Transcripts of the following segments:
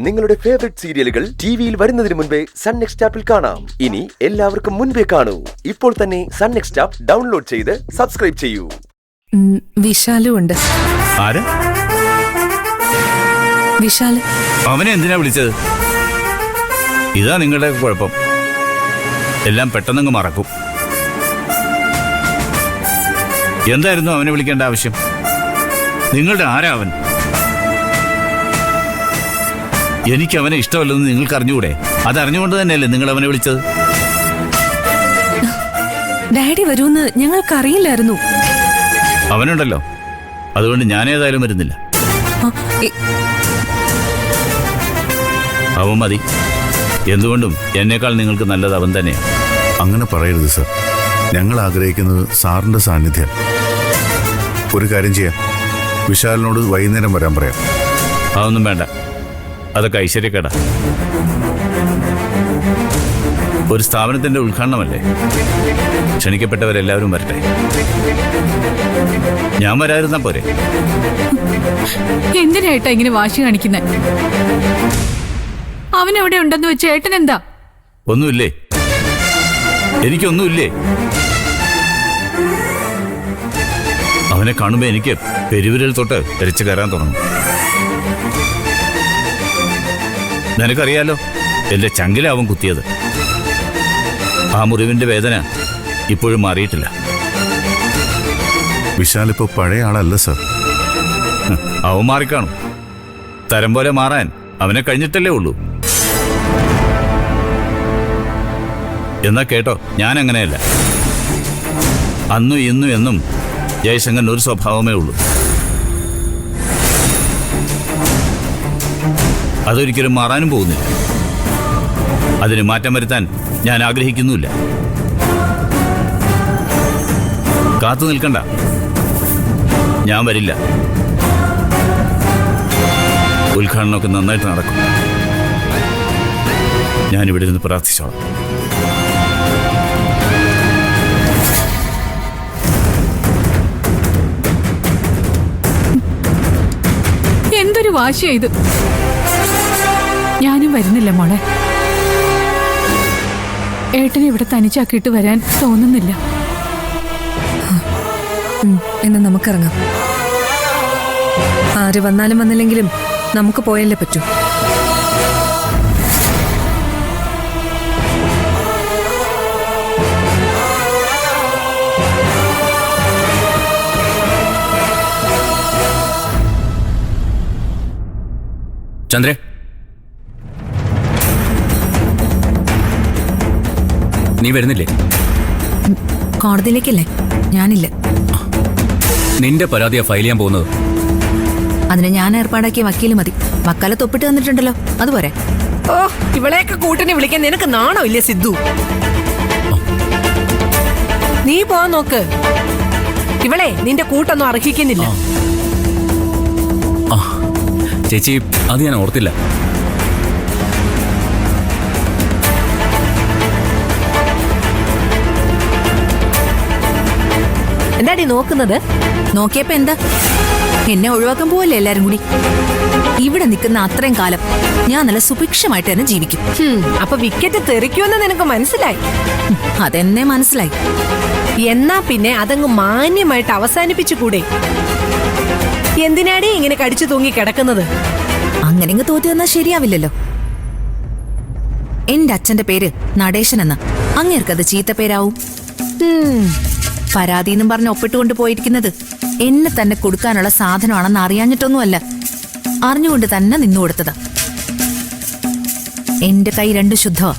നിങ്ങളുടെ ഫേവറേറ്റ് സീരിയലുകൾ ടിവിയിൽ വരുന്നതിന് മുൻപേ സൺ നെക്സ്റ്റ് ആപ്പിൽ കാണാം. ഇനി എല്ലാവർക്കും മുൻപേ കാണൂ. ഇപ്പോൾ തന്നെ സൺ നെക്സ്റ്റ് ആപ്പ് ഡൗൺലോഡ് ചെയ്ത് സബ്സ്ക്രൈബ് ചെയ്യൂ. വിശാലും ഉണ്ട്. ആര്? വിശാൽ. അവനെ എന്തിനാ വിളിച്ചത്? ഇതാ നിങ്ങളുടെ കുഴപ്പം, എല്ലാം പെട്ടെന്നങ്ങ് മറക്കും. എന്തായിരുന്നു അവനെ വിളിക്കേണ്ട ആവശ്യം? നിങ്ങളുടെ ആരാ അവൻ? എനിക്ക് അവനെ ഇഷ്ടമല്ലെന്ന് നിങ്ങൾക്ക് അറിഞ്ഞുകൂടെ? അതറിഞ്ഞുകൊണ്ട് തന്നെയല്ലേ നിങ്ങൾ അവനെ വിളിച്ചത്? ഡാഡി വരുമെന്ന് ഞങ്ങൾക്കറിയില്ലായിരുന്നു. അവനുണ്ടല്ലോ, അതുകൊണ്ട് ഞാനേതായാലും വരുന്നില്ല. അവൻ മതി. എന്തുകൊണ്ടും എന്നേക്കാൾ നിങ്ങൾക്ക് നല്ലത് അവൻ തന്നെയാണ്. അങ്ങനെ പറയരുത് സർ. ഞങ്ങൾ ആഗ്രഹിക്കുന്നത് സാറിന്റെ സാന്നിധ്യം. ഒരു കാര്യം ചെയ്യാം, വിശാലിനോട് വൈകുന്നേരം വരാൻ പറയാം. അതൊന്നും വേണ്ട, അതൊക്കെ ഐശ്വര്യക്കേടാ. ഒരു സ്ഥാപനത്തിന്റെ ഉദ്ഘാടനമല്ലേ, ക്ഷണിക്കപ്പെട്ടവരെല്ലാവരും വരട്ടെ. ഞാൻ വരാതിരുന്നാ പോരെ? എന്തിനായിട്ടാ ഇങ്ങനെ വാശി കാണിക്കുന്നെ? അവനെവിടെ ഉണ്ടെന്ന് വെച്ച് ഏട്ടൻ എന്താ? ഒന്നുമില്ലേ, എനിക്കൊന്നുമില്ലേ. അവനെ കാണുമ്പോ എനിക്ക് പെരുവിരൽ തൊട്ട് എരിച്ചു കയറാൻ തുടങ്ങും. നിനക്കറിയാലോ, എന്റെ ചങ്കിലാവും കുത്തിയത്. ആ മുറിവിന്റെ വേദന ഇപ്പോഴും മാറിയിട്ടില്ല. വിശാൽ ഇപ്പൊ പഴയ ആളല്ല സർ. അവൻ മാറിക്കാണും. തരം പോലെ മാറാൻ അവനെ കഴിഞ്ഞിട്ടല്ലേ ഉള്ളൂ. എന്നാ കേട്ടോ, ഞാൻ അങ്ങനെയല്ല. അന്നും ഇന്നും എന്നും ജയശങ്കറിന് ഒരു സ്വഭാവമേ ഉള്ളൂ. അതൊരിക്കലും മാറാനും പോകുന്നില്ല. അതിന് മാറ്റം വരുത്താൻ ഞാൻ ആഗ്രഹിക്കുന്നുമില്ല. കാത്തു നിൽക്കണ്ട, ഞാൻ വരില്ല. ഉദ്ഘാടനമൊക്കെ നന്നായിട്ട് നടക്കും. ഞാനിവിടെ നിന്ന് പ്രാർത്ഥിച്ചോളാം. എന്തൊരു വാശിയാ ഇത്! ഞാനും വരുന്നില്ല മോളെ. ഏട്ടനെ ഇവിടെ തനിച്ചാക്കിയിട്ട് വരാൻ തോന്നുന്നില്ല. എന്ന് നമുക്കിറങ്ങാം. ആര് വന്നാലും വന്നില്ലെങ്കിലും നമുക്ക് പോയല്ലേ പറ്റൂ. ചന്ദ്രേ, നീ വരുന്നില്ലേ? കോടതിയിലേക്കല്ലേ? ഞാനില്ല. നിന്റെ പരാതിയാ ഫയൽ ചെയ്യാൻ പോകുന്നത്. അതിന് ഞാൻ ഏർപ്പാടാക്കിയ വക്കീല് മതി. വക്കാലത്ത് ഒപ്പിട്ട് തന്നിട്ടുണ്ടല്ലോ, അതുപോരെ? ഓ, ഇവളെയൊക്കെ കൂട്ടിനെ വിളിക്കാൻ നിനക്ക് നാണോ ഇല്ലേ സിദ്ധു? നീ പോവാൻ നോക്ക്. ഇവളെ നിന്റെ കൂട്ടൊന്നും അർഹിക്കുന്നില്ല. ചേച്ചി, അത് ഞാൻ ഓർത്തില്ല. എന്താടി നോക്കുന്നത്? നോക്കിയപ്പോ എന്താ, എന്നെ ഒഴിവാക്കാൻ പോവല്ലേ എല്ലാരും കൂടി? ഇവിടെ നിൽക്കുന്ന അത്രയും കാലം ഞാൻ നല്ല സുഭിക്ഷമായിട്ട് തന്നെ ജീവിക്കും. അപ്പൊ വിക്കറ്റ് തെറിക്കുമെന്ന് നിനക്ക് മനസ്സിലായി? അതെന്നെ മനസ്സിലായി. എന്നാ പിന്നെ അതങ്ങ് മാന്യമായിട്ട് അവസാനിപ്പിച്ചുകൂടെ? എന്തിനാടി ഇങ്ങനെ കടിച്ചു തൂങ്ങി കിടക്കുന്നത്? അങ്ങനെ ഇങ്ങ് തോറ്റി വന്നാൽ ശരിയാവില്ലല്ലോ. എന്റെ അച്ഛന്റെ പേര് നടേശൻ എന്ന, അങ്ങേർക്കത് ചീത്തപ്പേരാവും. പരാതിന്നും പറഞ്ഞ് ഒപ്പിട്ടുകൊണ്ട് പോയിരിക്കുന്നത് എന്നെ തന്നെ കൊടുക്കാനുള്ള സാധനമാണെന്ന് അറിയാഞ്ഞിട്ടൊന്നുമല്ല, അറിഞ്ഞുകൊണ്ട് തന്നെ നിന്നു കൊടുത്തതാ. എന്റെ കൈ രണ്ടു ശുദ്ധമാ.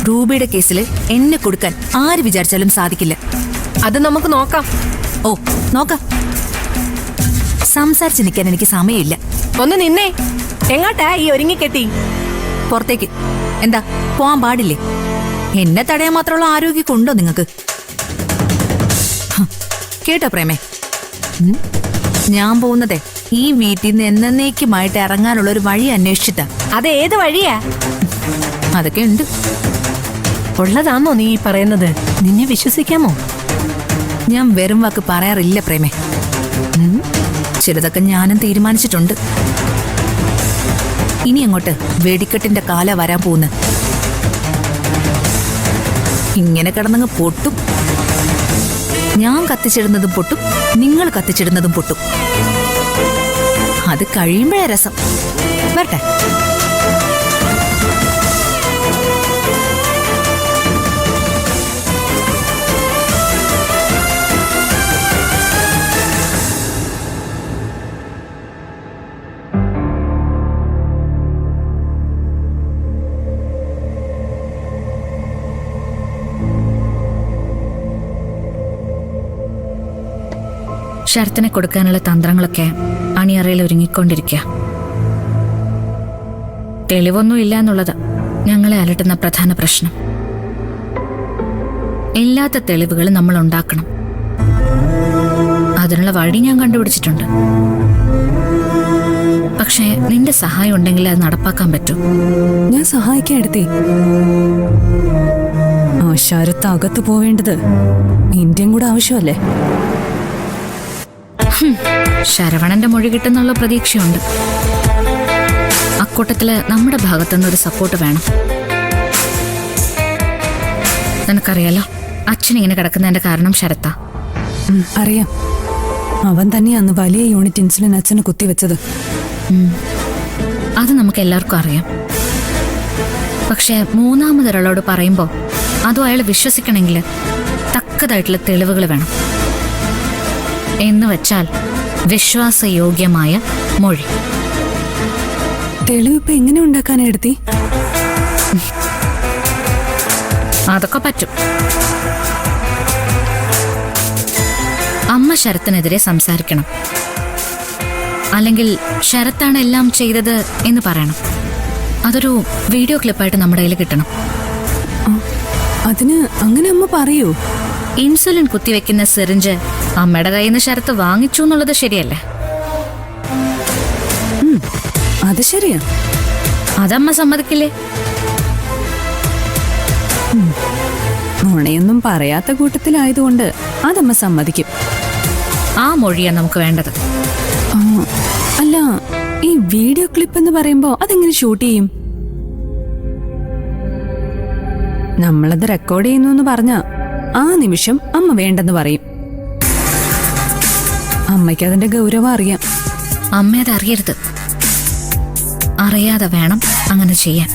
റൂബിയുടെ കേസിൽ എന്നെ കൊടുക്കാൻ ആര് വിചാരിച്ചാലും സാധിക്കില്ല. അത് നമുക്ക് നോക്കാം. ഓ, നോക്കാം. സംസാരിച്ച് നിൽക്കാൻ എനിക്ക് സമയമില്ല. ഒന്ന് നിന്നേ. എങ്ങോട്ടാ ഈ ഒരുങ്ങിക്കെട്ടി? പുറത്തേക്ക്. എന്താ, പോവാൻ പാടില്ലേ? എന്നെ തടയാൻ മാത്രമുള്ള ആരോഗ്യമുണ്ടോ നിങ്ങൾക്ക്? കേട്ടോ പ്രേമേ, ഞാൻ പോകുന്നതേ ഈ വീട്ടിൽ നിന്ന് എന്നേക്കുമായിട്ട് ഇറങ്ങാനുള്ള ഒരു വഴി അന്വേഷിച്ചിട്ടാ. അത് ഏത് വഴിയാ? അതൊക്കെ ഉണ്ട്. ഉള്ളതാണോ നീ പറയുന്നത്? നിന്നെ വിശ്വസിക്കാമോ? ഞാൻ വെറും വാക്ക് പറയാറില്ല പ്രേമേ. ചിലതൊക്കെ ഞാനും തീരുമാനിച്ചിട്ടുണ്ട്. ഇനി അങ്ങോട്ട് വെടിക്കെട്ടിന്റെ കാല വരാൻ പോകുന്നു. ഇങ്ങനെ കിടന്നങ്ങ് പൊട്ടും. ഞാൻ കത്തിച്ചിടുന്നതും പൊട്ടും, നിങ്ങൾ കത്തിച്ചിടുന്നതും പൊട്ടും. അത് കഴിയുമ്പോഴേ രസം. വരട്ടെ. ശരത്തിനെ കൊടുക്കാനുള്ള തന്ത്രങ്ങളൊക്കെ അണിയറയിൽ ഒരുങ്ങിക്കൊണ്ടിരിക്കുക. തെളിവൊന്നും ഇല്ല എന്നുള്ളത് ഞങ്ങളെ അലട്ടുന്ന പ്രധാന പ്രശ്നം. ഇല്ലാത്ത തെളിവുകൾ നമ്മൾ ഉണ്ടാക്കണം. അതിനുള്ള വഴി ഞാൻ കണ്ടുപിടിച്ചിട്ടുണ്ട്. പക്ഷേ നിന്റെ സഹായം ഉണ്ടെങ്കിൽ അത് നടപ്പാക്കാൻ പറ്റൂ. ഞാൻ സഹായിക്കാൻ എടുത്തേ. ആ ശരത്ത് അകത്ത് പോവേണ്ടത് ഇന്ത്യയും കൂടെ ആവശ്യമല്ലേ? ശരവണന്റെ മൊഴി കിട്ടുന്നുള്ള പ്രതീക്ഷയുണ്ട്. അക്കൂട്ടത്തില് നമ്മുടെ ഭാഗത്തുനിന്ന് ഒരു സപ്പോർട്ട് വേണം. നിനക്കറിയാലോ, അച്ഛൻ ഇങ്ങനെ കിടക്കുന്നതിന്റെ കാരണം ശരത്താ. അറിയാം. അവൻ തന്നെയാ അന്ന് വലിയ യൂണിറ്റ് ഇൻസുലിൻ അച്ഛന് കുത്തിവെച്ചത്. അത് നമുക്ക് എല്ലാവർക്കും അറിയാം. പക്ഷെ മൂന്നാമതൊരാളോട് പറയുമ്പോ അതും അയാൾ വിശ്വസിക്കണമെങ്കിൽ തക്കതായിട്ടുള്ള തെളിവുകൾ വേണം. എന്ന് വെച്ചാൽ വിശ്വാസയോഗ്യമായ മൊഴി. തെളിവിപ്പ് എങ്ങനെ ഉണ്ടാക്കാനാ എടുത്തി? അതൊക്കെ പറ്റും. അമ്മ ശരത്തിനെതിരെ സംസാരിക്കണം. അല്ലെങ്കിൽ ശരത്താണ് എല്ലാം ചെയ്തത് എന്ന് പറയണം. അതൊരു വീഡിയോ ക്ലിപ്പായിട്ട് നമ്മുടെ കയ്യിൽ കിട്ടണം. അതിന് അങ്ങനെ അമ്മ പറയൂ? ഇൻസുലിൻ കുത്തിവെക്കുന്ന സിറിഞ്ച് അമ്മയുടെ കയ്യിൽ നിന്ന് ശരത്ത് വാങ്ങിച്ചു എന്നുള്ളത് ശരിയല്ലേ? അത് ശരിയാ. അതമ്മ സമ്മതിക്കില്ലേ? നുണയൊന്നും പറയാത്ത കൂട്ടത്തിലായതുകൊണ്ട് അതമ്മ സമ്മതിക്കും. ആ മൊഴിയാ നമുക്ക് വേണ്ടത്. അല്ല, ഈ വീഡിയോ ക്ലിപ്പ് എന്ന് പറയുമ്പോ അതെങ്ങനെ ഷൂട്ട് ചെയ്യും? നമ്മളത് റെക്കോർഡ് ചെയ്യുന്നു എന്ന് പറഞ്ഞ ആ നിമിഷം അമ്മ വേണ്ടെന്ന് പറയും. അമ്മയ്ക്ക് അതിന്റെ ഗൗരവം അറിയാം. അമ്മ അത് അറിയരുത്. അറിയാതെ വേണം അങ്ങനെ ചെയ്യാൻ.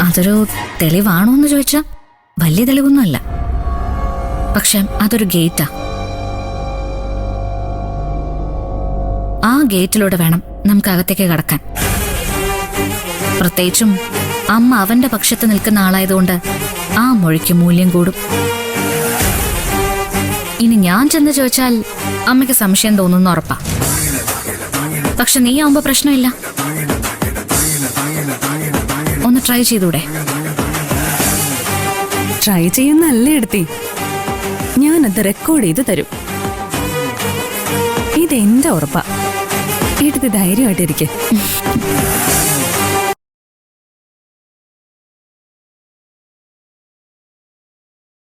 അതൊരു തെളിവാണോ എന്ന് ചോദിച്ചാൽ വലിയ തെളിവൊന്നുമല്ല. പക്ഷെ അതൊരു ഗേറ്റാ. ആ ഗേറ്റിലൂടെ വേണം നമുക്ക് അകത്തേക്ക് കടക്കാൻ. പ്രത്യേകിച്ചും അമ്മ അവന്റെ പക്ഷത്ത് നിൽക്കുന്ന ആളായതുകൊണ്ട് ആ മൊഴിക്ക് മൂല്യം കൂടും. ഇനി ഞാൻ ചെന്ന് ചോദിച്ചാൽ അമ്മയ്ക്ക് സംശയം തോന്നുന്നു ഉറപ്പാ. പക്ഷെ നീ ആവുമ്പോ പ്രശ്നമില്ല. ഒന്ന് ട്രൈ ചെയ്തൂടെ? ട്രൈ ചെയ്യുന്നല്ലേ എടുത്തി. ഞാനത് റെക്കോർഡ് ചെയ്ത് തരും. ഇതെന്റെ ഉറപ്പാ. എടുത്ത് ധൈര്യമായിട്ടിരിക്കെ.